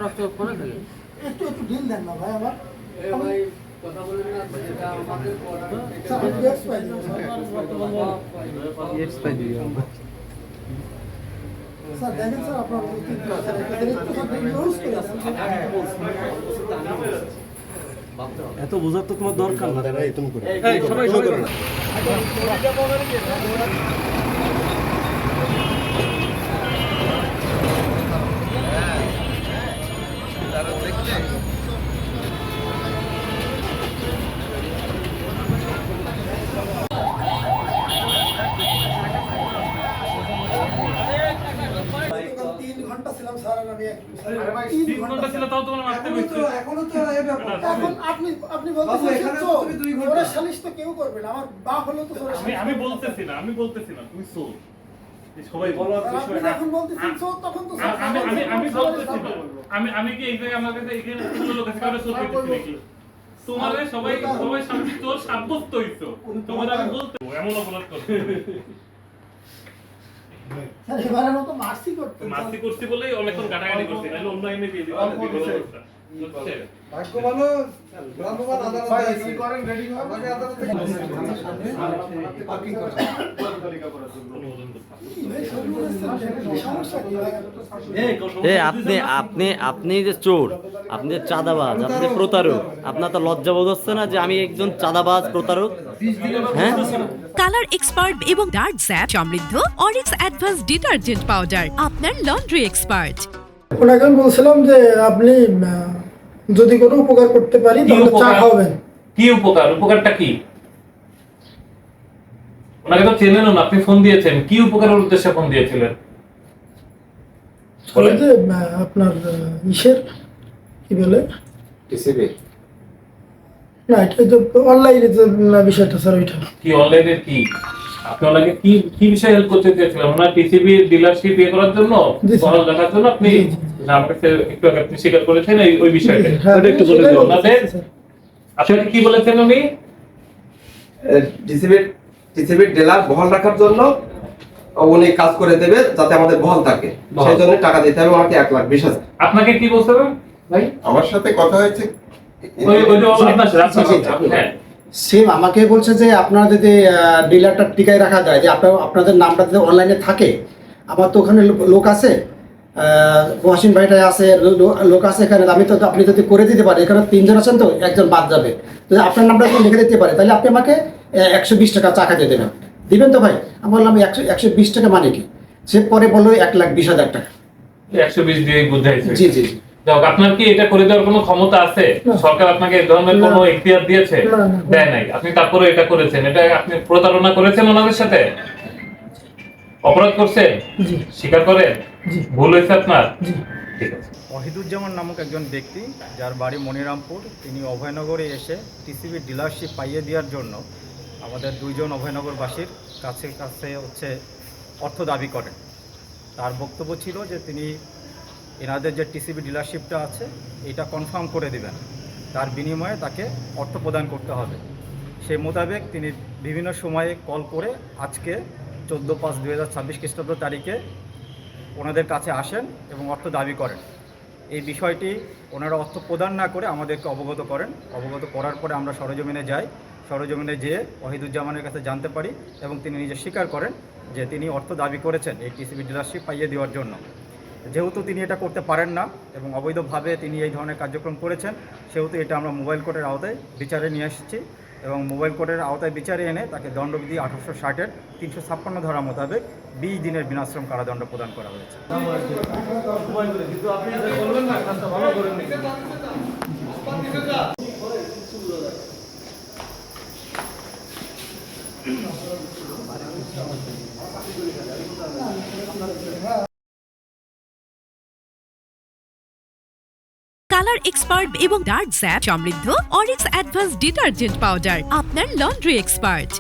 রক্ত পড়ে থাকে। একটু একটু ঢিল দেন না ভাই আমার। ভাই কথা বলেন না, এটা আমাদের স্যার দেখেন স্যার আপনার এত বোঝার তো তোমার দরকার না। তুমি করে সবাই সবাই আমি বলতেছি না তুমি চোর সবাই বলার বিষয় না। আমি বলতেছি না আমি কি এই জায়গায় আমার কাছে এখানে কোনো লোক আছে কারো চোর পেতেছি নাকি তোমারে সবাই সবাই সামনে চোর সাব্যস্ত হইছো তোমার আমি বলতে এমন অপরাধ করতে মার্সি করছি বলেই অনেকক্ষণ গাটাগাটি করছি নাহলে অনলাইনে দিয়ে দিতাম ভাগ্য ভালো ভ্রাম্যমাণ আদালতে আছে করেন রেডি হন আগে আদালতে পার্কিং করা আপনি আপনি আপনি যে চোর, আপনি যে চাঁদাবাজ, আপনি যে প্রতারক, আপনার তো লজ্জা বোধ হচ্ছে না যে আমি একজন চাঁদাবাজ প্রতারক? হ্যাঁ, কালার এক্সপার্ট এবং ডার্ক স্যাপ সমৃদ্ধ অরিক্স অ্যাডভান্স ডিটারজেন্ট পাউডার আপনার লন্ড্রি এক্সপার্ট। ওনাকে আমি বলছিলাম যে আপনি যদি কোনো উপকার করতে পারি তাহলে চা খাওয়াবেন। কি উপকার? উপকারটা কি? ওনাকে তো চেনেন না, আপনি ফোন দিয়েছেন, কি উপকারের উদ্দেশ্যে ফোন দিয়েছিলেন? ওই যে আপনার ইসের কি বলে টিসিবি না, এটা যে অনলাইনে যে বিষয়টা স্যার, ওইটা কি অনলাইনে কি আপনি ওনাকে কি কি বিষয়ে হেল্প করতে চেয়েছিলেন? ওনার টিসিবি ডিলারশিপ ইয়ে করার জন্য, বহাল রাখার জন্য আপনি আমাকে একটু আগে আপনি স্বীকার করেছেন ওই বিষয়টা একটু বলে দিন ওনাদের। আপনাকে কি বলেছেন উনি? টিসিবি ডিলার বহাল রাখার জন্য উনি কাজ করে দেবে যাতে আমাদের বহাল থাকে, সেই জন্য টাকা দিতে হবে আমাকে 1,20,000। আপনাকে কি বলতে হবে ভাই? আমার সাথে কথা হয়েছে, সেম আমাকে বলছে যে আপনারা যদি ডিলারটা টিকায় রাখা যায়, যে আপনাদের নামটা যদি অনলাইনে থাকে, আমার তো ওখানে লোক আছে, ওয়াসিম ভাইটাই আছে, লোক আছে এখানে, আপনি যদি করে দিতে পারেন, এখানে 3 জন আছেন তো, একজন বাদ যাবে, যদি আপনার নামটা লিখে দিতে পারে তাহলে আপনি আমাকে 120 টাকা চা খাইতে দেবেন, দিবেন তো ভাই? আমি বললাম 120 টাকা মানে কি? সে পরে বললো 1,20,000 টাকা। 120 দিয়ে বুঝাইছে। জি জি জি। আপনার কি এটা করে দেওয়ার কোনো ক্ষমতা আছে? সরকার আপনাকে এই ধরনের কোনো এখতিয়ার দিয়েছে? দেয় নাই। আপনি তারপরে এটা করেছেন, এটা আপনি প্রতারণা করেছেন ওনাদের সাথে, অপরাধ করছেন, স্বীকার করেন ভুল হয়েছে আপনার? ঠিক আছে। ওয়াহিদুজ্জামান নামক একজন ব্যক্তি, যার বাড়ি মনিরামপুর, তিনি অভয়নগরে এসে টিসিবি ডিলারশিপ পাইয়ে দেওয়ার জন্য আমাদের 2 জন অভয়নগরবাসীর কাছে অর্থ দাবি করেন। তার বক্তব্য ছিল যে তিনি এনাদের যে টিসিবি ডিলারশিপটা আছে এটা কনফার্ম করে দেবেন, তার বিনিময়ে তাকে অর্থ প্রদান করতে হবে। সেই মোতাবেক তিনি বিভিন্ন সময়ে কল করে আজকে 14/5/2026 খ্রিস্টাব্দ তারিখে ওনাদের কাছে আসেন এবং অর্থ দাবি করেন। এই বিষয়টি ওনারা অর্থ প্রদান না করে আমাদেরকে অবগত করেন। অবগত করার পরে আমরা সরেজমিনে যাই, সরেজমিনে যেয়ে ওয়াহিদুজ্জামানের কাছে জানতে পারি এবং তিনি নিজে স্বীকার করেন যে তিনি অর্থ দাবি করেছেন এই টিসিবি ডিলারশিপ পাইয়ে দেওয়ার জন্য। যেহেতু তিনি এটা করতে পারেন না এবং অবৈধভাবে তিনি এই ধরনের কার্যক্রম করেছেন, সেহেতু এটা আমরা মোবাইল কোর্টের আওতায় বিচারে নিয়ে এসেছি এবং মোবাইল কোর্টের আওতায় বিচারে এনে তাকে দণ্ডবিধি 1860-এর 356 ধারা মোতাবেক 20 দিনের বিনাশ্রম কারাদণ্ড প্রদান করা হয়েছে। কালার এক্সপার্ট এবং ডার্ক স্যাপ সমৃদ্ধ অরিক্স অ্যাডভান্স ডিটারজেন্ট পাউডার আপনার লন্ড্রি এক্সপার্ট।